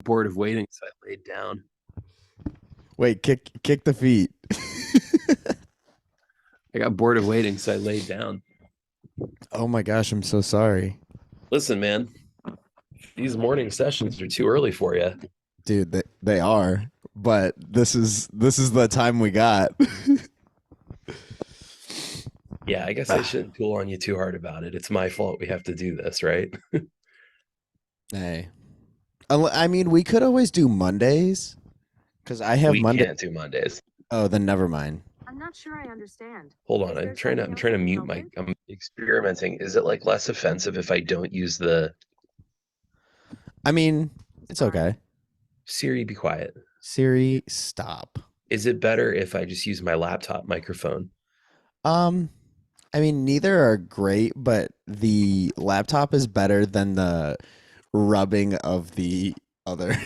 bored of waiting, so I laid down. Wait, kick the feet. I got bored of waiting, so I laid down. Oh my gosh, I'm so sorry. Listen, man, these morning sessions are too early for you. Dude, they are. But this is the time we got. Yeah, I guess I shouldn't tool on you too hard about it. It's my fault we have to do this, right? Hey. I mean, we could always do Mondays because I have We Monday. can't do Mondays. Oh, then never mind. I'm not sure I understand. Hold on, Is I'm there trying to something I'm else trying I to can mute help my with? I'm experimenting. Is it like less offensive if I don't use the I mean, it's Fine. okay. Siri be quiet? Siri, stop. Is it better if I just use my laptop microphone? Um, I mean, neither are great, but the laptop is better than the rubbing of the other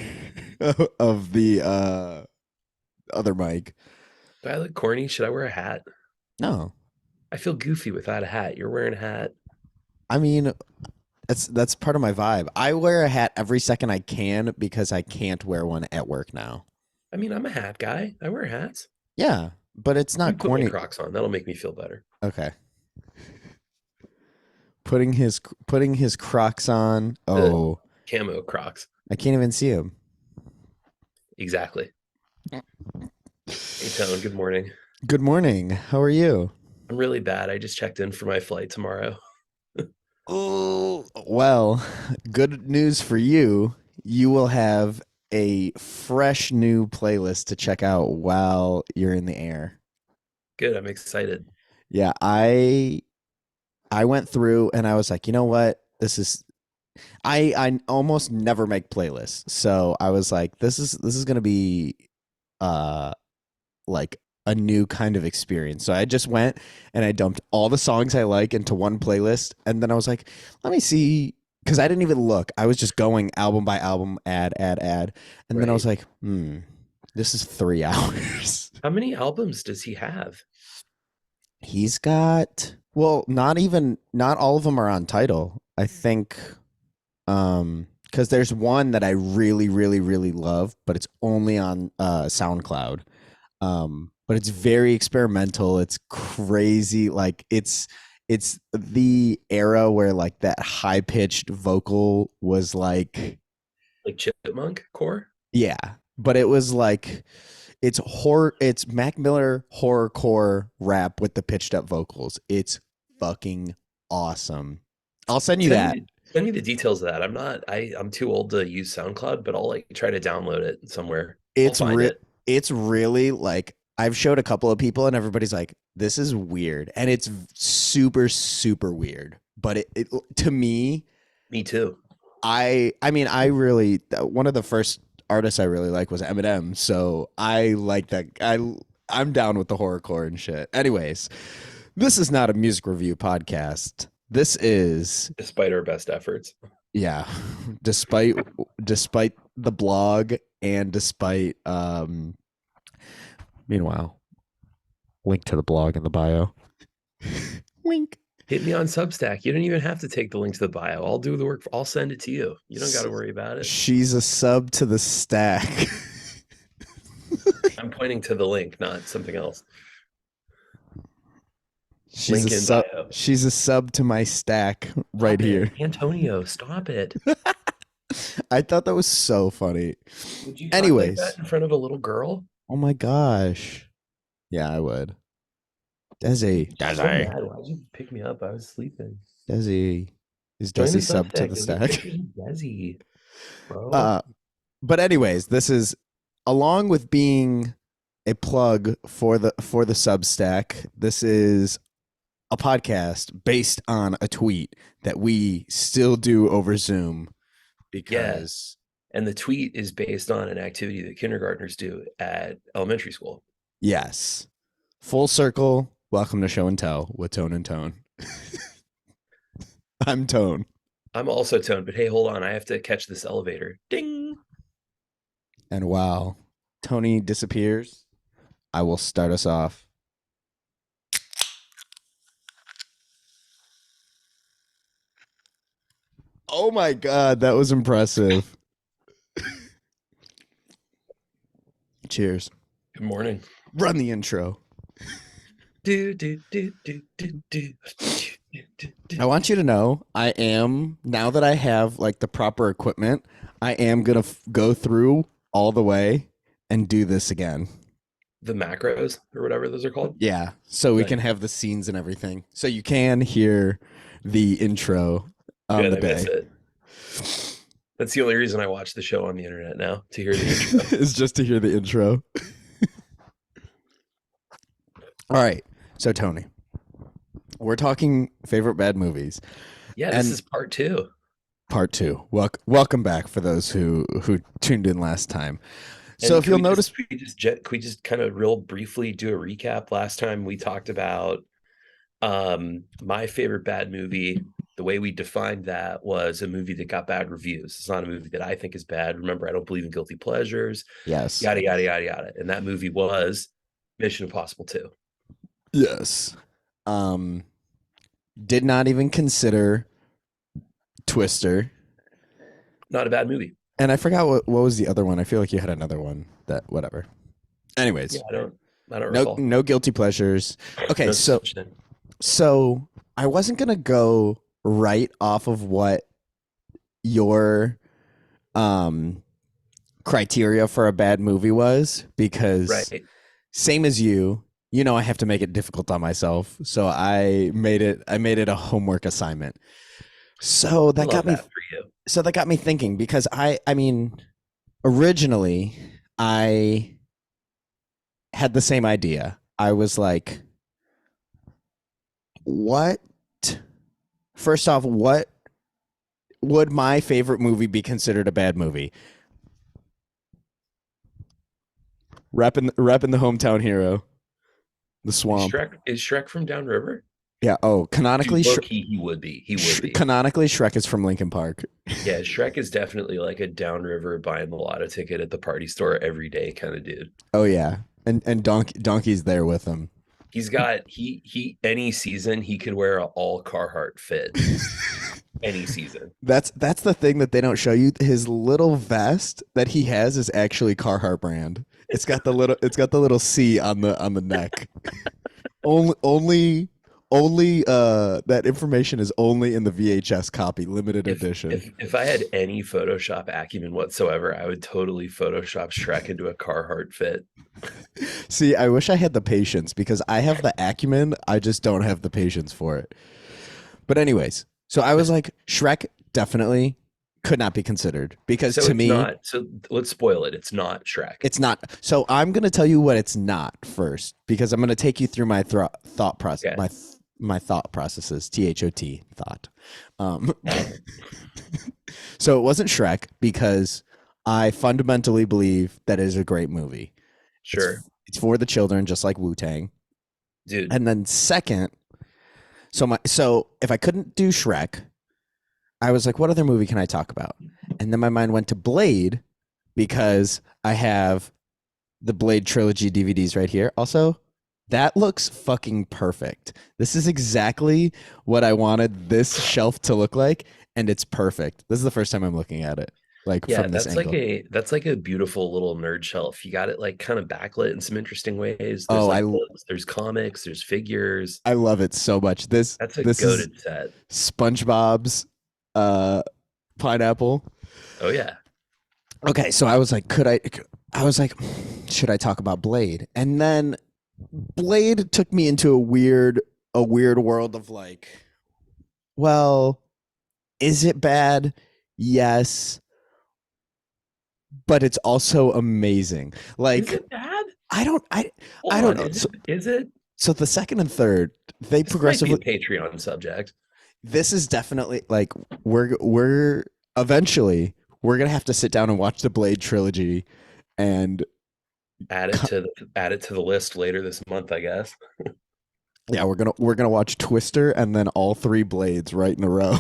of the other mic. Do I look corny? Should I wear a hat? No. I feel goofy without a hat. You're wearing a hat. I mean, that's part of my vibe. I wear a hat every second I can because I can't wear one at work now. I mean, I'm a hat guy. I wear hats. Yeah, but it's You not put my corny. Crocs on. That'll make me feel better. Okay. Putting his Crocs on. The Oh, camo Crocs. I can't even see him. Exactly. Hey, Tone. Good morning. Good morning. How are you? I'm really bad. I just checked in for my flight tomorrow. Oh, well, good news for you. You will have a fresh new playlist to check out while you're in the air. Good. I'm excited. Yeah, I went through and I was like, you know what? This is I almost never make playlists. So I was like, this is gonna be uh like a new kind of experience. So I just went and I dumped all the songs I like into one playlist, and then I was like, let me see, because I didn't even look. I was just going album by album, ad, and then I was Right. like, this is 3 hours. How many albums does he have? He's got, well, not all of them are on title. I think because there's one that I really, really, really love, but it's only on SoundCloud. But it's very experimental. It's crazy. Like it's the era where like that high pitched vocal was like, Like Chipmunk Core? yeah, but it was like it's horror. It's Mac Miller horrorcore rap with the pitched up vocals. It's fucking awesome. I'll send you Send that. me send me the details of that. I'm too old to use SoundCloud, but I'll like try to download it somewhere. I'll It's find re- it. it's really like I've showed a couple of people and everybody's like, this is weird. And it's super, super weird. But it to me, Me too. I mean, I really one of the first artists I really like was Eminem. So I like that. I'm down with the horrorcore and shit. Anyways, this is not a music review podcast. This is, Despite our best efforts. yeah, despite despite the blog and despite meanwhile, link to the blog in the bio. Link. Hit me on Substack. You don't even have to take the link to the bio. I'll do the work. I'll send it to you. You don't got to worry about it. She's a sub to the stack. I'm pointing to the link, not something else. She's a Link in sub. bio. She's a sub to my stack right Stop here. it. Antonio, stop it. I thought that was so funny. Would you talk like that Anyways, in front of a little girl? oh my gosh. Yeah, I would. Desi. So mad. Why'd you pick me up? I was sleeping. Desi. Is Join the Desi sub to Substack. the You'll get stack? pictures of Desi, bro. Uh, but anyways, this is, along with being a plug for the Substack, this is a podcast based on a tweet that we still do over Zoom Yeah. because And the tweet is based on an activity that kindergartners do at elementary school. yes, full circle. Welcome to Show and Tell with Tone and Tone. I'm Tone. I'm also Tone, but hey, hold on. I have to catch this elevator. Ding. And while Tony disappears, I will start us off. Oh my God, that was impressive. Cheers. Good morning. Run the intro. Do do do do do do. I want you to know I am, now that I have like the proper equipment, I am going to go through all the way and do this again. The macros or whatever those are called. Yeah. So we Nice. can have the scenes and everything. So you can hear the intro on Good, the I miss day. it. That's the only reason I watch the show on the internet now, to hear the intro. Is just to hear the intro. All right. So Tony, we're talking favorite bad movies. Yeah, this And- is part 2. Part 2. Welcome back for those who tuned in last time. So And if you'll notice, can we just kind of real briefly do a recap? Last time we talked about my favorite bad movie. The way we defined that was a movie that got bad reviews. It's not a movie that I think is bad. Remember, I don't believe in guilty pleasures. yes, Yada yada yada yada. And that movie was Mission Impossible 2. yes, did not even consider Twister, Not a bad movie. and I forgot what was the other one. I feel like you had another one that whatever. Anyways, Yeah, I don't no recall. no guilty pleasures. Okay, No so such thing. so I wasn't gonna go right off of what your criteria for a bad movie was, because Right. same as you, I have to make it difficult on myself. So I made it a homework assignment. So I that love got me that for you. thinking, because I mean originally I had the same idea. I was like, what, first off, what would my favorite movie be considered a bad movie? Repping the hometown hero, the swamp. Is Shrek from Downriver? Yeah. Oh, canonically, Dude, low-key, he would be. He would be. Canonically, Shrek is from Lincoln Park. Yeah, Shrek is definitely like a Downriver buying the lotto ticket at the party store every day kind of dude. Oh yeah, and Donkey's there with him. He's got he any season he could wear a all Carhartt fit. Any season. That's the thing that they don't show you. His little vest that he has is actually Carhartt brand. It's got the little C on the neck. only that information is only in the VHS copy, limited edition. If I had any Photoshop acumen whatsoever, I would totally Photoshop Shrek into a Carhartt fit. See, I wish I had the patience, because I have the acumen, I just don't have the patience for it. But anyways, so I was like, Shrek definitely could not be considered, because So to it's me, not. So let's spoil it. It's not Shrek. it's not. So I'm going to tell you what it's not first, because I'm going to take you through my thought process, Okay. my thought processes, THOT, thought. So it wasn't Shrek, because I fundamentally believe that it is a great movie. Sure, It's for the children, just like Wu-Tang. dude. And then second, so if I couldn't do Shrek, I was like, what other movie can I talk about? And then my mind went to Blade, because I have the Blade trilogy DVDs right here. Also, that looks fucking perfect. This is exactly what I wanted this shelf to look like, and it's perfect. This is the first time I'm looking at it, like, Yeah, from this that's angle. that's like a beautiful little nerd shelf. You got it like kind of backlit in some interesting ways. There's Oh, like books, there's comics, there's figures. I love it so much. That's a This is goated set. SpongeBob's pineapple. Oh yeah. Okay, so I was like, should I talk about Blade? And then Blade took me into a weird world of like, well, is it bad? Yes, but it's also amazing. Like, Is it bad? I don't Hold don't on, know. Is it? So the second and third, they This might be progressively. a Patreon subject. This is definitely like, we're eventually we're gonna have to sit down and watch the Blade trilogy, and Add it to the list later this month, I guess. yeah, we're gonna watch Twister and then all 3 Blades right in a row.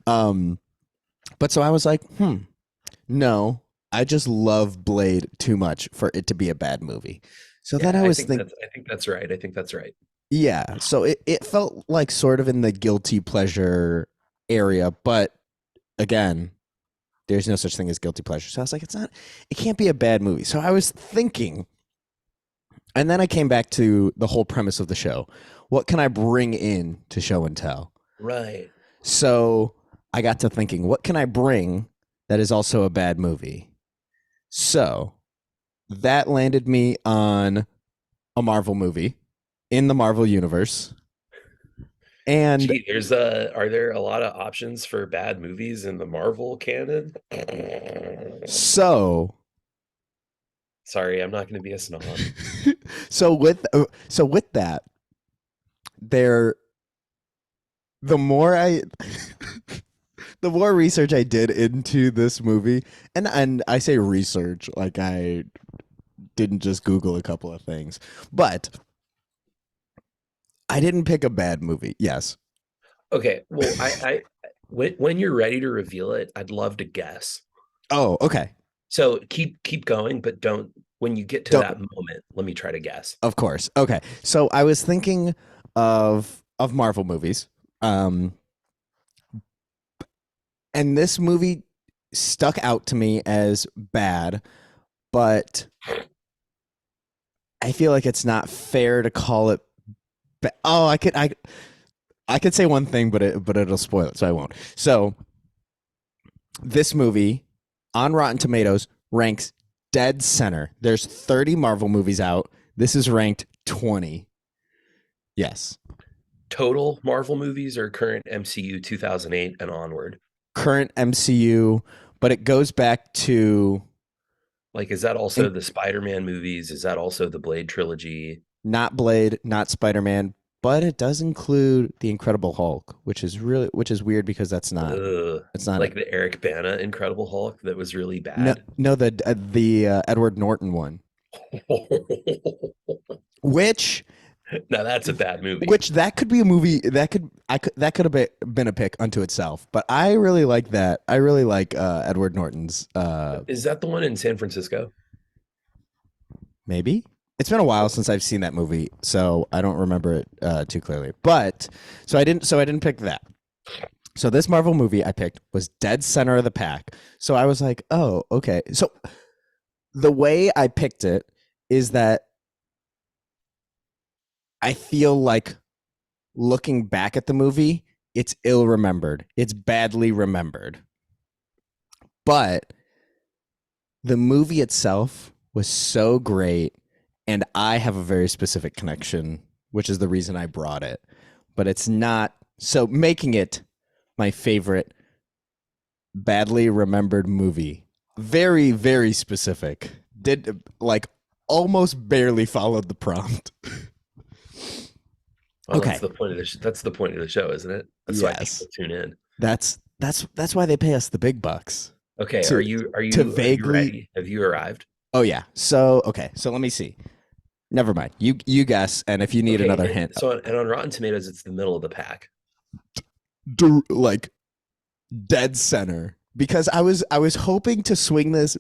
But so I was like, no, I just love Blade too much for it to be a bad movie. So then I was thinking, I think that's right. I think that's right. yeah. So it felt like sort of in the guilty pleasure area, but again, There's no such thing as guilty pleasure. So I was like, it can't be a bad movie. So I was thinking, and then I came back to the whole premise of the show. What can I bring in to show and tell? Right. So I got to thinking, what can I bring that is also a bad movie? So that landed me on a Marvel movie in the Marvel universe. And Gee, are there a lot of options for bad movies in the Marvel canon? so Sorry, I'm not going to be a snob. so with that, there the more I the more research I did into this movie, and I say research like I didn't just Google a couple of things, but I didn't pick a bad movie. Yes. Okay, well, when you're ready to reveal it, I'd love to guess. Oh, okay. So keep going, but don't. When you get to Don't. that moment, let me try to guess. Of course. Okay. So I was thinking of Marvel movies. And this movie stuck out to me as bad, but I feel like it's not fair to call it oh, I could say one thing, but it'll spoil it, so I won't. So this movie on Rotten Tomatoes ranks dead center. There's 30 Marvel movies out. This is ranked 20. Yes. Total Marvel movies or current MCU 2008 and onward? Current MCU, but it goes back to Like, is that also the Spider-Man movies? Is that also the Blade trilogy? not Blade, not Spider-Man, but it does include the Incredible Hulk, which is weird because that's not Ugh. it's not Like the Eric Bana Incredible Hulk that was really no bad. no the Edward Norton one, which Now that's a bad movie. that could be a movie that could have been a pick unto itself. But I really like that. I really like Edward Norton's. Is that the one in San Francisco? Maybe it's been a while since I've seen that movie, so I don't remember it too clearly. But so I didn't pick that. So this Marvel movie I picked was dead center of the pack. So I was like, oh, okay. So the way I picked it is that I feel like looking back at the movie, it's ill remembered. It's badly remembered. But the movie itself was so great, and I have a very specific connection, which is the reason I brought it. But it's not so making it my favorite badly remembered movie. Very, very specific. Did like almost barely followed the prompt. Well, Okay. that's the point of that's the point of the show, isn't it? That's why Yes. people tune in. That's why they pay us the big bucks. Okay, To- are you vaguely- ready? Have you arrived? Oh yeah. So okay. So let me see. Never mind. You guess, and if you need Okay, another and hint, So on Rotten Tomatoes, it's the middle of the pack. like dead center, because I was hoping to swing this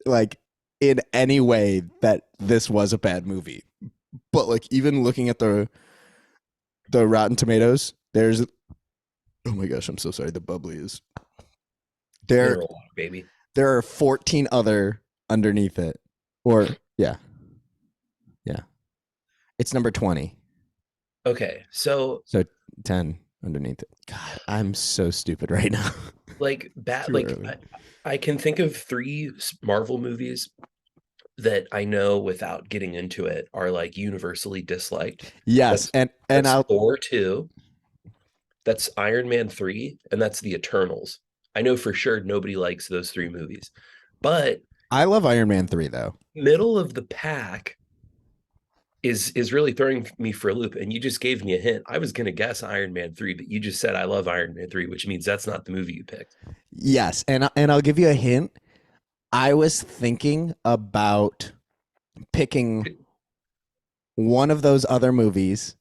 like in any way that this was a bad movie, but like even looking at the Rotten Tomatoes, there's oh my gosh, I'm so sorry. The bubbly is there. Mineral water, baby. There are 14 other underneath it, or yeah, it's number 20. Okay, so 10 underneath it. God, I'm so stupid right now. like bad, Too like early. I can think of three Marvel movies that I know without getting into it are like universally disliked. Yes, and That's I'll Thor 2, that's Iron Man 3, and that's The Eternals. I know for sure nobody likes those three movies. But I love Iron Man 3 though. middle of the pack is really throwing me for a loop, and you just gave me a hint. I was going to guess Iron Man 3, but you just said I love Iron Man 3, which means that's not the movie you picked. Yes, and I'll give you a hint. I was thinking about picking one of those other movies,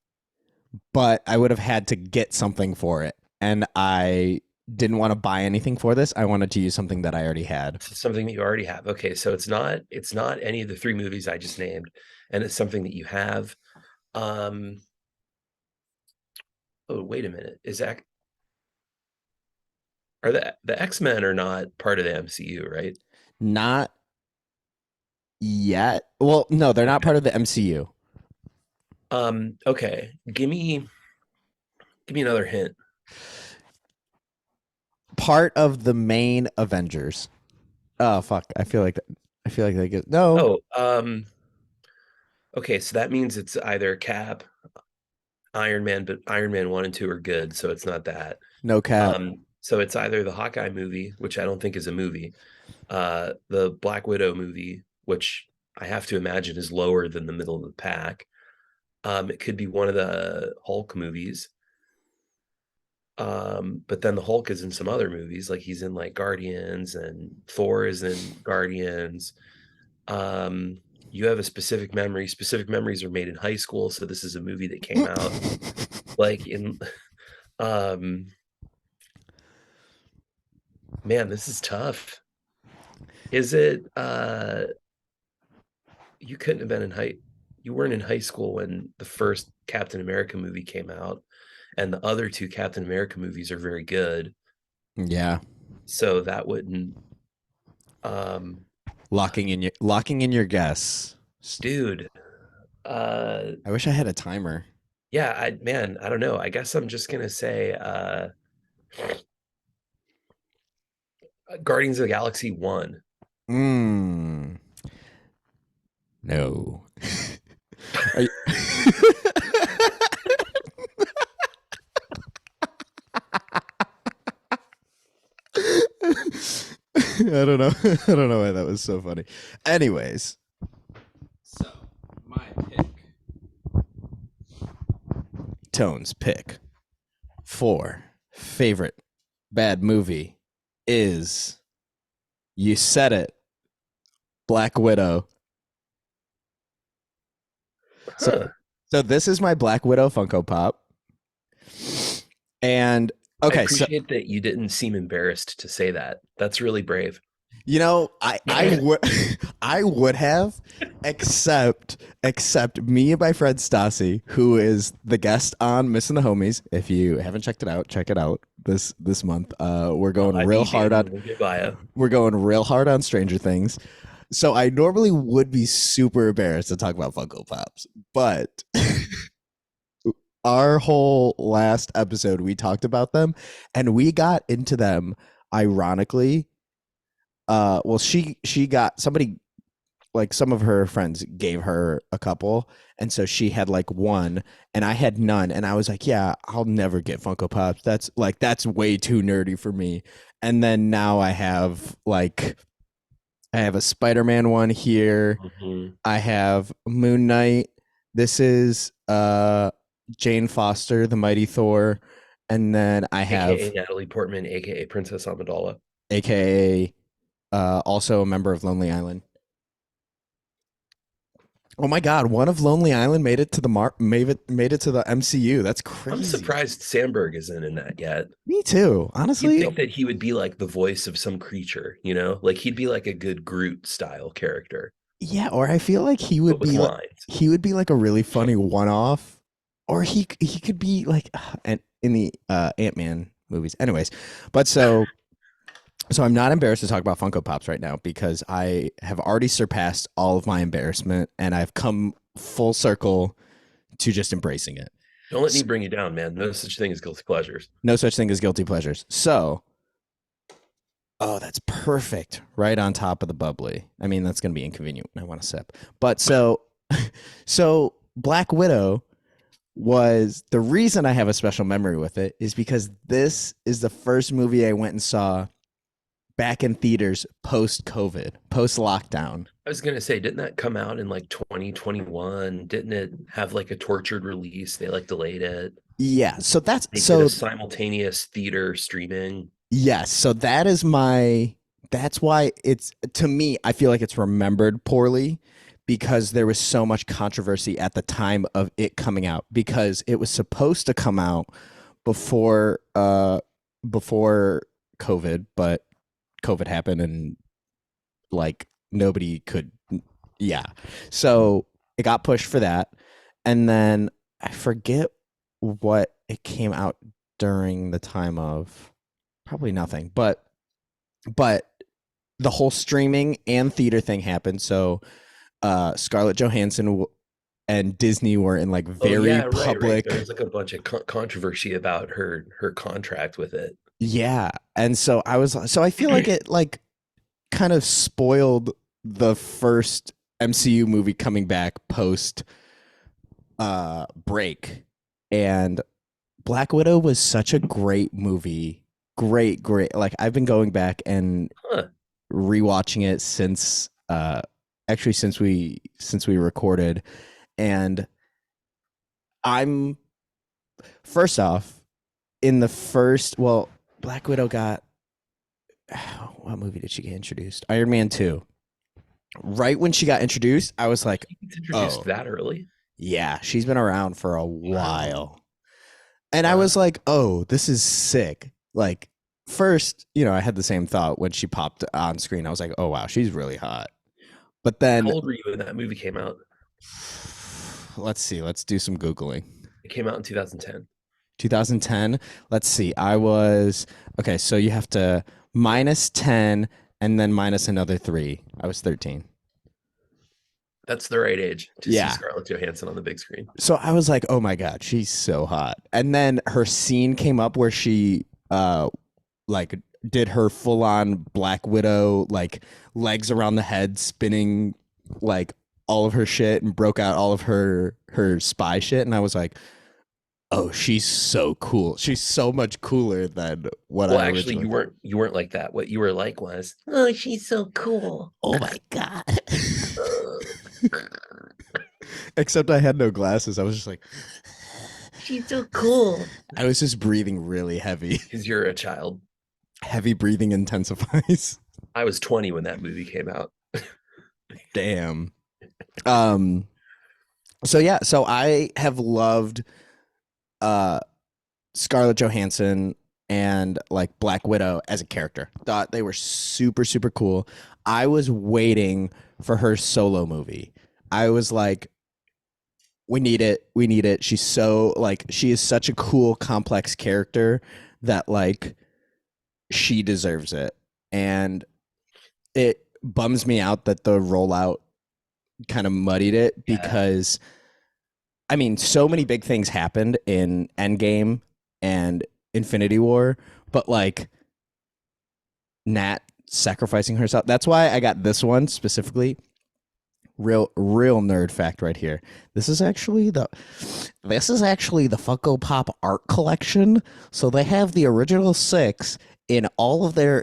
but I would have had to get something for it, and I didn't want to buy anything for this. I wanted to use something that I already had. Something that you already have. Okay, so it's not any of the three movies I just named, and it's something that you have. Oh, wait a minute. Is that Are the X-Men are not part of the MCU, right? Not yet. Well, no, they're not part Okay. of the MCU. Okay. Give me another hint. Part of the main Avengers. Oh fuck! I feel like they get no, Oh, okay, so that means it's either Cap, Iron Man, but Iron Man 1 and 2 are good, so it's not that. no cap. So it's either the Hawkeye movie, which I don't think is a movie, the Black Widow movie, which I have to imagine is lower than the middle of the pack. It could be one of the Hulk movies. But then the Hulk is in some other movies, like he's in like Guardians and Thor is in Guardians. You have a specific memory. Specific memories are made in high school, so this is a movie that came out like in um man, this is tough. Is it you couldn't have been in high you weren't in high school when the first Captain America movie came out, and the other two Captain America movies are very good. Yeah, So that wouldn't um locking in your guess. dude. Uh I wish I had a timer. yeah, I don't know. I guess I'm just gonna say Guardians of the Galaxy 1. Mm, no. Are you- I don't know. I don't know why that was so funny. Anyways, so my pick, Tone's pick for favorite bad movie is, you said it, Black Widow. So Huh. so this is my Black Widow Funko Pop. And I okay, so appreciate that you didn't seem embarrassed to say that. That's really brave. you know, I would I would have, except me and my friend Stassi, who is the guest on Missing the Homies. If you haven't checked it out, check it out this month. We're going real hard on We'll get bio. we're going real hard on Stranger Things. So I normally would be super embarrassed to talk about Funko Pops, but our whole last episode we talked about them, and we got into them ironically. Well, she got somebody, like some of her friends gave her a couple, and so she had like one and I had none, and I was like, yeah, I'll never get Funko Pops. That's way too nerdy for me. And then now I have a Spider-Man one here. Mhm. I have Moon Knight. This is Jane Foster, the Mighty Thor, and then I AKA have Natalie Portman, AKA Princess Amidala. AKA also a member of Lonely Island. Oh my God! One of Lonely Island made it to the made it to the MCU. That's I'm crazy. surprised Sandberg isn't in that yet. Me too. You'd Honestly, think that he would be like the voice of some creature, you know? Like he'd be like a good Groot style character, yeah. Or I feel like but with lines. he would be like a really funny one off, or he could be like in the Ant-Man movies. Anyways, but so I'm not embarrassed to talk about Funko Pops right now because I have already surpassed all of my embarrassment and I've come full circle to just embracing it. Don't let me bring you down, man. No such thing as guilty pleasures. No such thing as guilty pleasures. So, oh, that's perfect. Right on top of the bubbly. I mean, that's going to be inconvenient when I want to sip. But so Black Widow was the reason I have a special memory with it is because this is the first movie I went and saw back in theaters post COVID, post lockdown. I was gonna say, didn't that come out in like 2021? Didn't it have like a tortured release? They like delayed it. Yeah, so They did a simultaneous theater streaming. yes, so that is my that's why it's, to me, I feel like it's remembered poorly because there was so much controversy at the time of it coming out because it was supposed to come out before before COVID, but COVID happened and like nobody could, yeah. So it got pushed for that. And then I forget what it came out during the time of. Probably nothing. But the whole streaming and theater thing happened. So Scarlett Johansson and Disney were in like Oh very yeah, right. There public. was like a bunch of controversy about her contract with it. Yeah. And so I feel like it like kind of spoiled the first MCU movie coming back post break. And Black Widow was such a great movie. Great. Like I've been going back and Huh. rewatching it since actually since we recorded, and I'm first off in the first, well, Black Widow got what movie did she get introduced? Iron Man 2. Right when she got introduced, I was like, She gets introduced "Oh, that early? yeah, she's been around for a Wow. while." And I Wow. was like, "Oh, this is sick." Like first, I had the same thought when she popped on screen. I was like, "Oh wow, she's really hot." But How then old were you when that movie came out? let's see, let's do some googling. It came out in 2010. 2010. Let's see. I was okay. So you have to minus 10 and then minus another 3. I was 13. That's the right age to see Yeah. Scarlett Johansson on the big screen. So I was like, oh my God, she's so hot. And then her scene came up where she like did her full on Black Widow, like legs around the head, spinning like all of her shit and broke out all of her spy shit. And I was like, oh, she's so cool. She's so much cooler than what Well, I actually, originally. you weren't like that. What you were like was, oh, she's so cool. Oh my God. Uh, Except I had no glasses. I was just like, she's so cool. I was just breathing really heavy. Because you're a child. Heavy breathing intensifies. I was 20 when that movie came out. Damn. Um. So yeah. So I have loved uh Scarlett Johansson and like Black Widow as a character. Thought they were super cool. I was waiting for her solo movie. I was like, we need it. We need it. She's so like she is such a cool, complex character that like she deserves it. And it bums me out that the rollout kind of muddied it Yeah. because I mean, so many big things happened in Endgame and Infinity War, but like Nat sacrificing herself. That's why I got this one specifically. Real nerd fact right here. This is actually the Funko Pop art collection. So they have the original 6 in all of their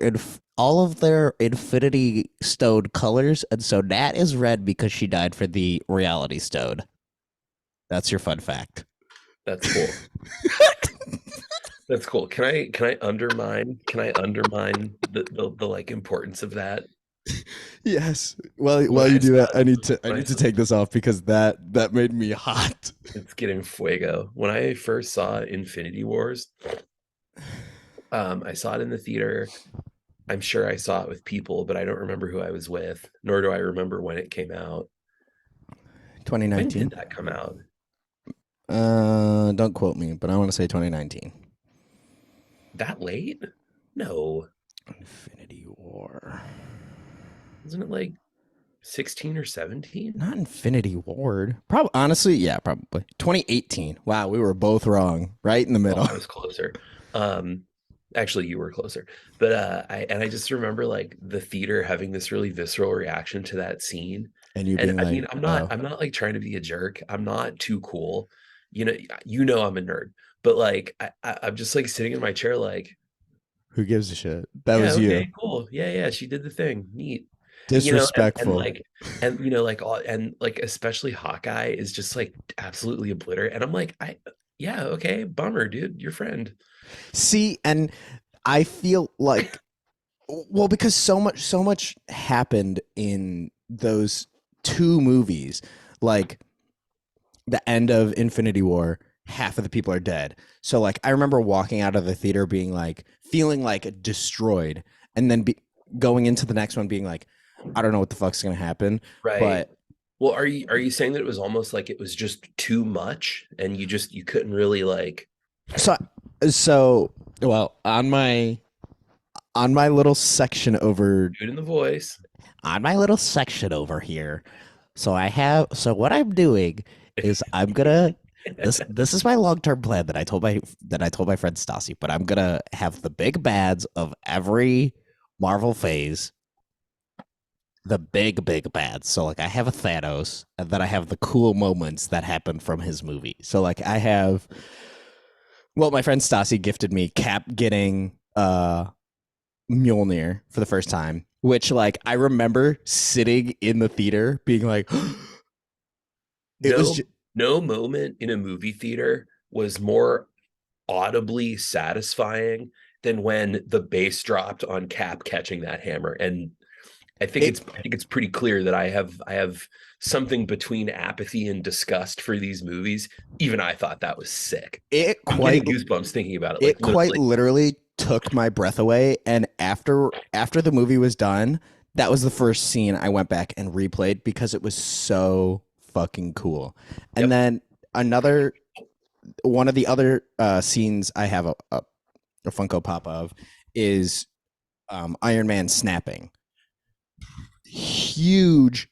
Infinity Stone colors, and so Nat is red because she died for the Reality Stone. That's your fun fact. That's cool. That's cool. Can I undermine the like importance of that? Yes. Well, When while I you do saw that, I need to when I saw take this off because that made me hot. it's getting fuego. When I first saw Infinity Wars, I saw it in the theater. I'm sure I saw it with people, but I don't remember who I was with, nor do I remember when it came out. When 2019. did that come out? Don't quote me, but I want to say 2019. That late? No. Infinity War. Wasn't it like 16 or 17? Not Infinity Ward. Probably honestly, yeah, probably. 2018. Wow, we were both wrong. Right in the Oh, middle. I was closer. Actually, you were closer. But I just remember like the theater having this really visceral reaction to that scene. And you And being I like, mean, I'm oh, not like trying to be a jerk. I'm not too cool. You know I'm a nerd. But like I'm just like sitting in my chair like, who gives a shit? That yeah, was you. okay, cool. Yeah, she did the thing. Neat. And Disrespectful. like and like especially Hawkeye is just like absolutely obliterate. And I'm like, yeah, okay, bummer, dude. Your friend. See, and I feel like well, because so much happened in those 2 movies. Like the end of Infinity War, half of the people are dead. So like I remember walking out of the theater being like feeling like destroyed, and then going into the next one being like, I don't know what the fuck's gonna happen. Right. But Well, are you saying that it was almost like it was just too much and you couldn't really like so well on my on my little section over Do it in the voice. on my little section over here. So what I'm doing is I'm gonna this is my long-term plan that I told my friend Stassi, but I'm gonna have the big bads of every Marvel phase, the big bads. So like I have a Thanos, and then I have the cool moments that happen from his movie. So like I have my friend Stassi gifted me Cap getting Mjolnir for the first time, which like I remember sitting in the theater being like, it was No, no moment in a movie theater was more audibly satisfying than when the bass dropped on Cap catching that hammer. And I think it's pretty clear that I have something between apathy and disgust for these movies. Even I thought that was sick. it I'm quite getting goosebumps thinking about it. Like it quite literally, literally took my breath away. And after the movie was done, that was the first scene I went back and replayed because it was so fucking cool. And yep. then another one of the other scenes I have a Funko Pop of is Iron Man snapping. Huge,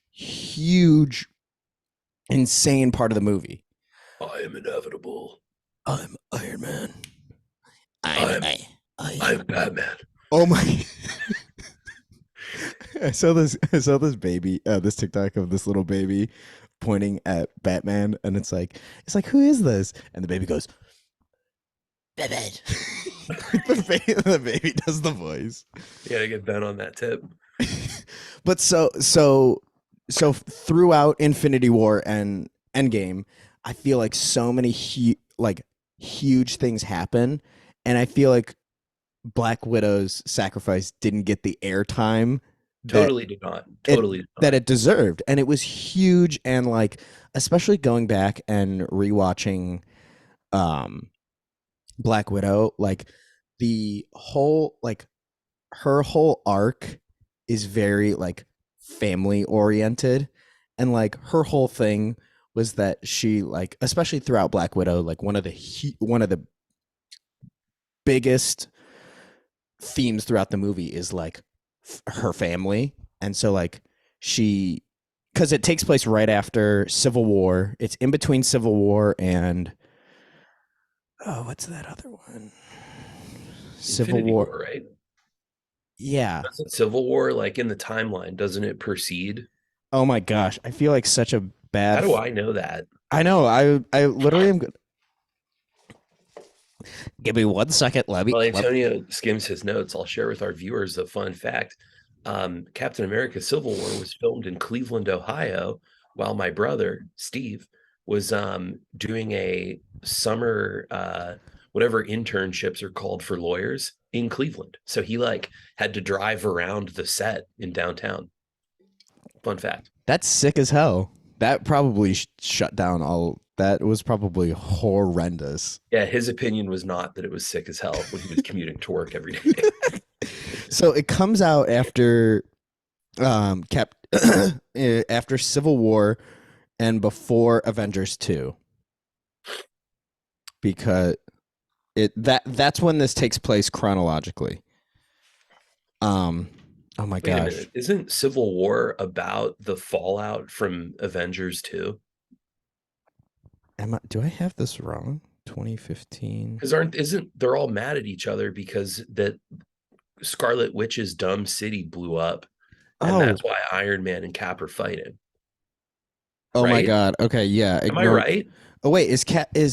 insane part of the movie. I am inevitable. I'm Iron Man. I'm Batman. Oh my! I saw this baby, this TikTok of this little baby pointing at Batman, and it's like, who is this? And the baby goes, Batman. the baby does the voice. You gotta get Ben on that tip. But so throughout Infinity War and Endgame, I feel like so many huge things happen, and I feel like Black Widow's sacrifice didn't get the airtime Totally did not. Totally did not. that it deserved, and it was huge. And like, especially going back and rewatching Black Widow, like the whole like her whole arc is very like family oriented, and like her whole thing was that she like, especially throughout Black Widow, like one of the biggest themes throughout the movie is like her family. And so like she, because it takes place right after Civil War, it's in between Civil War and what's that other one? Civil Infinity War. War, right? Yeah. Doesn't Civil War, like in the timeline, doesn't it proceed? Oh my gosh, I feel like such a bad. How do I know that? I know. I literally am. Give me 1 second. While Antonio skims his notes, I'll share with our viewers a fun fact. Captain America Civil War was filmed in Cleveland, Ohio, while my brother, Steve, was doing a summer, whatever internships are called for lawyers in Cleveland. So he like had to drive around the set in downtown. Fun fact. That's sick as hell. That probably shut down all. That was probably horrendous. Yeah, his opinion was not that it was sick as hell when he was commuting to work every day. So it comes out after after Civil War and before Avengers 2. Because that's when this takes place chronologically. Oh my Wait a gosh. minute. Isn't Civil War about the fallout from Avengers 2? Do I have this wrong? 2015. Because they're all mad at each other because that Scarlet Witch's dumb city blew up, and that's why Iron Man and Cap are fighting. Oh right? my god. Okay, yeah. Am I right? Oh wait, is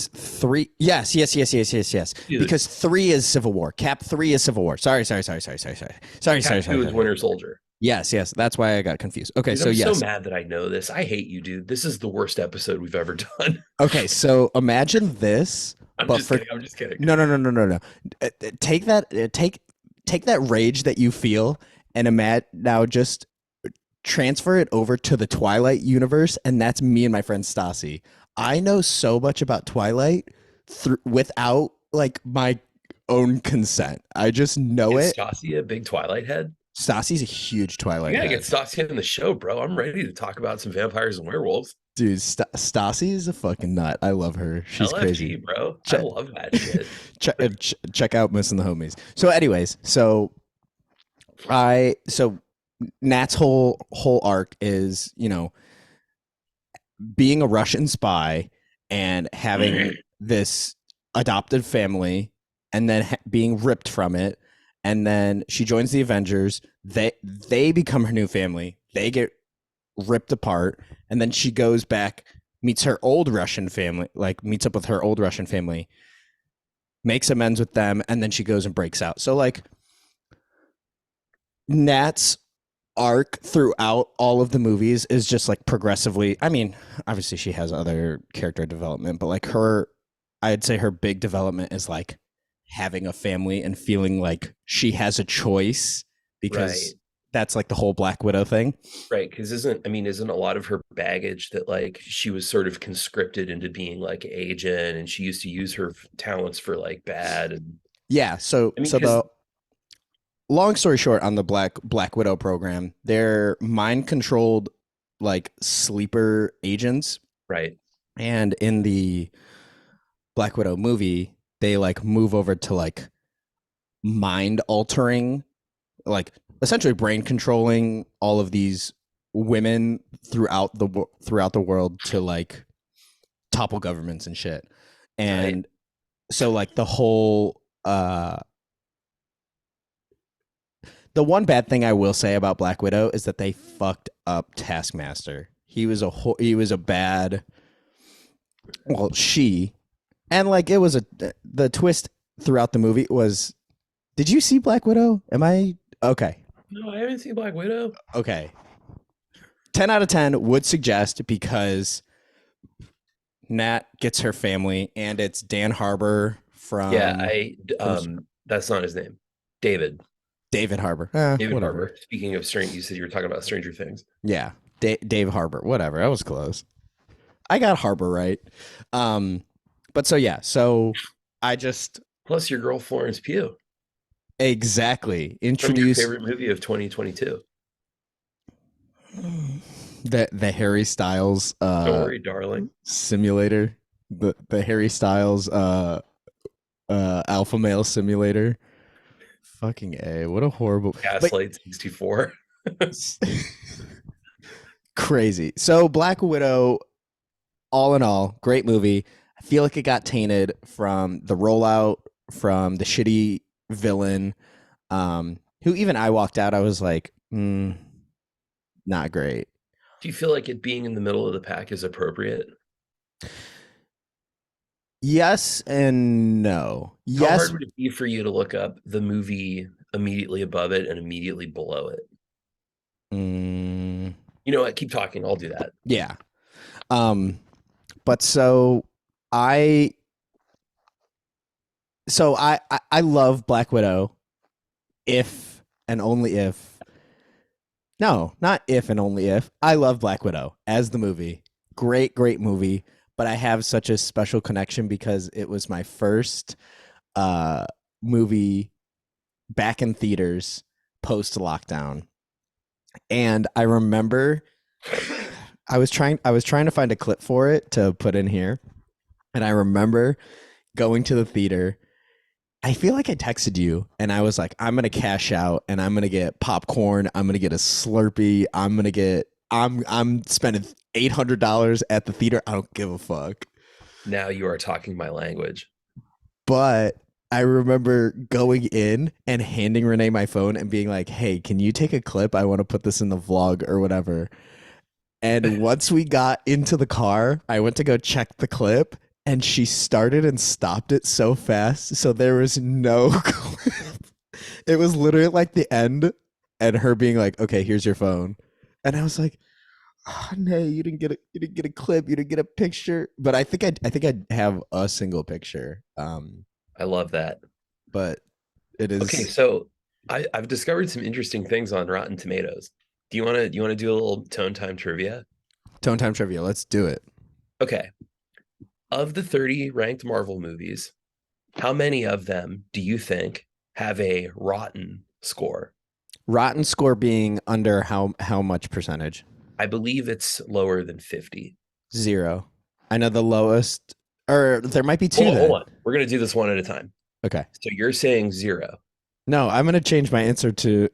3? Yes. Dude. Because 3 is Civil War. Cap 3 is Civil War. Sorry. Cap 2 is Winter Soldier. Yes. That's why I got confused. Okay, Dude, so I'm yes. so mad that I know this. I hate you, dude. This is the worst episode we've ever done. Okay, so imagine this. I'm just kidding. No. Take that rage that you feel and now just transfer it over to the Twilight universe, and that's me and my friend Stassi. I know so much about Twilight without like my own consent. I just know it. Stassi a big Twilight head? Stassi's a huge Twilight head. head. Get Stassi on the show, bro. I'm ready to talk about some vampires and werewolves. Dude, Stassi is a fucking nut. I love her. She's LFG, crazy, bro. I love that shit. Check out Missing the Homies. So anyways, So Nat's whole arc is, being a Russian spy and having this adopted family and then being ripped from it, and then she joins the Avengers. They become her new family. They get ripped apart, and then she goes back, meets her old Russian family, like meets up with her old Russian family, makes amends with them, and then she goes and breaks out. So like Nat's arc throughout all of the movies is just like progressively. I mean, obviously she has other character development, but like I'd say her big development is like having a family and feeling like she has a choice, Right. because that's like the whole Black Widow thing. Right. Because isn't a lot of her baggage that like she was sort of conscripted into being like agent and she used to use her talents for like bad. And Yeah. So I mean, so because, the long story short, on the Black Widow program, they're mind controlled like sleeper agents, right. and in the Black Widow movie, they like move over to like mind altering, like essentially brain controlling all of these women throughout the world to like topple governments and shit. Right. And so like the one bad thing I will say about Black Widow is that they fucked up Taskmaster. He was a bad, well, she, and like it was the twist throughout the movie was, did you see Black Widow? Am I okay? No, I haven't seen Black Widow. Okay. 10 out of 10 would suggest, because Nat gets her family, and it's Dan Harbor Yeah, from that's not his name. David. David Harbor. David Whatever. Harbour. Speaking of strange, you said you were talking about Stranger Things. Yeah. Dave Harbor. Whatever. I was close. I got Harbor right. Um, but so yeah, so I just Plus your girl Florence Pugh exactly from your introduce favorite movie of 2022. the Harry Styles Don't worry, darling. simulator, the Harry Styles alpha male simulator. Fucking A, what a horrible, but Gaslight 64. crazy. So Black Widow, all in all, great movie. I feel like it got tainted from the rollout, from the shitty villain, who even I walked out, I was like, not great. Do you feel like it being in the middle of the pack is appropriate? Yes and no. How Yes. hard would it be for you to look up the movie immediately above it and immediately below it? Mm, You know what? Keep talking. I'll do that. yeah. Um, but so I I love Black Widow, if and only if, no, not if and only if, I love Black Widow as the movie. Great movie. But I have such a special connection because it was my first uh movie back in theaters post lockdown. And I remember I was trying to find a clip for it to put in here. And I remember going to the theater. I feel like I texted you and I was like, I'm gonna cash out and I'm gonna get popcorn, I'm gonna get a Slurpee, I'm spending $800 at the theater. I don't give a fuck. Now you are talking my language. But I remember going in and handing Renee my phone and being like, hey, can you take a clip? I want to put this in the vlog or whatever. And once we got into the car, I went to go check the clip, and she started and stopped it so fast. So there was no clip. It was literally like the end and her being like, okay, here's your phone. And I was like, oh, no, you didn't get a clip, you didn't get a picture. But I think I have a single picture. I love that. But it Okay, is so I've discovered some interesting things on Rotten Tomatoes. Do you want to do a little tone time trivia? Tone Time Trivia. Let's do it. Okay. Of the 30 ranked Marvel movies, how many of them do you think have a rotten score? Rotten score being under how much percentage? I believe it's lower than 50. 0. I know the lowest, or there might be two Hold then. on. We're going to do this one at a time. Okay. So you're saying 0. No, I'm gonna change my answer to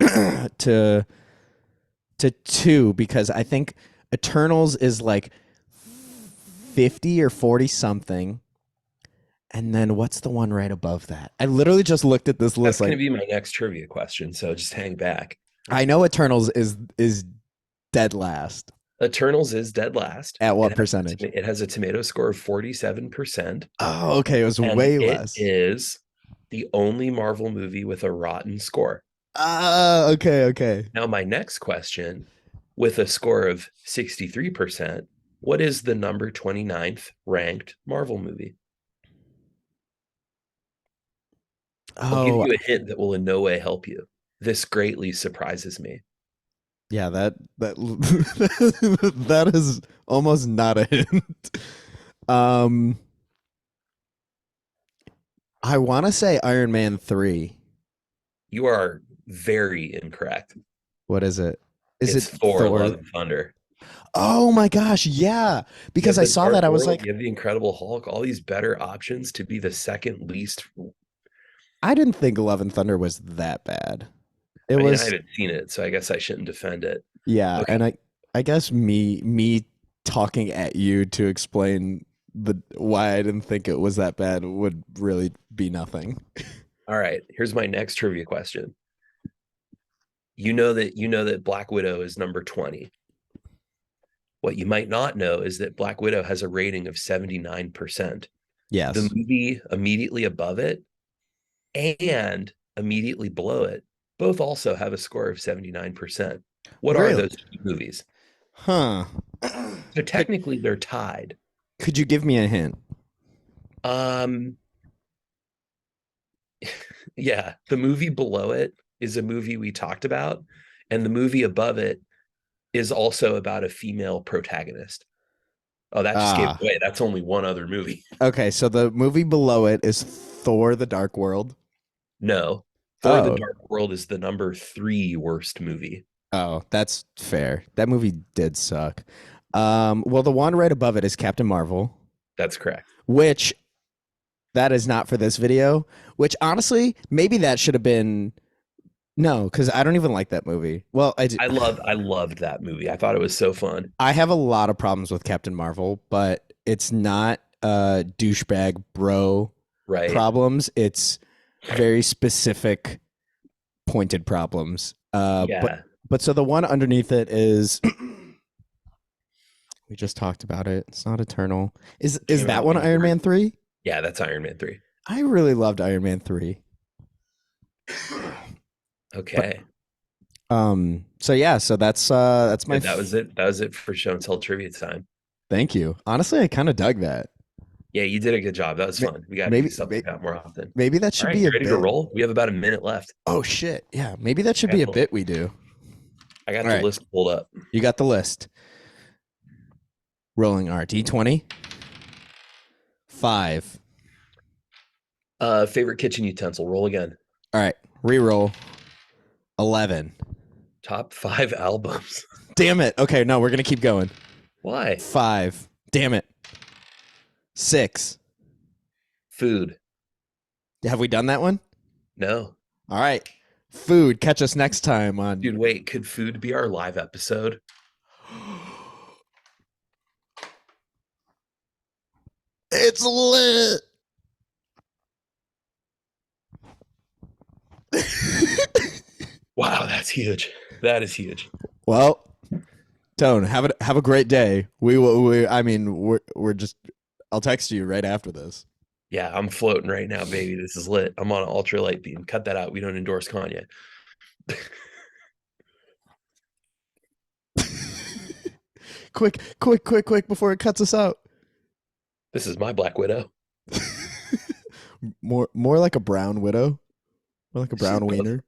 to to 2 because I think Eternals is like 50 or 40 something. And then what's the one right above that? I literally just looked at this That's list going to like be my next trivia question. So just hang back. I know Eternals is dead last. Eternals is dead last. At what percentage? It has a tomato score of 47%, Oh, okay, it was and way it less. is the only Marvel movie with a rotten score. Okay, okay. Now, my next question, with a score of 63%, what is the number 29th ranked Marvel movie? I'll give Oh, you a hint that will in no way help you. This greatly surprises me. yeah, that that is almost not a hint. Um, I want to say Iron Man 3. You are very incorrect. What is it? Is it It's Thor, Thor? Love and Thunder. Oh my gosh, yeah. You Because have I the saw that Dark I was World, like, you have the Incredible Hulk, all these better options to be the second least. I didn't think Love and Thunder was that bad. It I mean, I was, haven't seen it, so I guess I shouldn't defend it. yeah, Okay. and I guess me talking at you to explain the why I didn't think it was that bad would really be nothing. All right. Here's my next trivia question. You know that Black Widow is number 20. What you might not know is that Black Widow has a rating of 79%. The Yes. movie immediately above it and immediately below it both also have a score of 79%. What are Really? those two movies? Huh. So could technically they're tied. could you give me a hint? Um yeah, the movie below it is a movie we talked about, and the movie above it is also about a female protagonist. Oh, that just gave it Ah. away. That's only one other movie. Okay, so the movie below it is Thor: The Dark World. No, Thor: The Oh. Dark World is the number 3 worst movie. Oh, that's fair. That movie did suck. Well, the one right above it is Captain Marvel, That's correct. which that is not for this video, which honestly, maybe that should have been no, because I don't even like that movie. Well, I do. I loved that movie. I thought it was so fun. I have a lot of problems with Captain Marvel, but it's not douchebag bro Right. problems. It's very specific, pointed problems. But Yeah. so the one underneath it is we just talked about it. It's not Eternal. Is Came that out one in Iron Man 3? Yeah, that's Iron Man 3. I really loved Iron Man 3. But Okay. so yeah, so that's my Good. That was it. That was it for show and tell trivia time. thank you. Honestly, I kind of dug that. Yeah, you did a good job. That was fun. We got to do Maybe, stuff like that more often. maybe that All should right, be you a ready to bit. roll? We have about a minute left. Oh shit. Yeah, maybe that should I be got a bit we do. All the right. list pulled up. You got the list. Rolling R. D20. 5. Favorite kitchen utensil. Roll again. All right. Reroll. 11. Top 5 albums. Damn it. Okay, no, we're going to keep going. Why? 5. Damn it. 6. Food. Have we done that one? No. All right. Food. Catch us next time on. Dude, wait. Could food be our live episode? It's lit. Wow, that's huge. That is huge. Well, Tone, have a great day. I mean, we're just I'll text you right after this. Yeah, I'm floating right now, baby. This is lit. I'm on an ultralight beam. Cut that out. We don't endorse Kanye. quick before it cuts us out. This is my Black Widow. More like a brown widow. More like a She's brown both. wiener.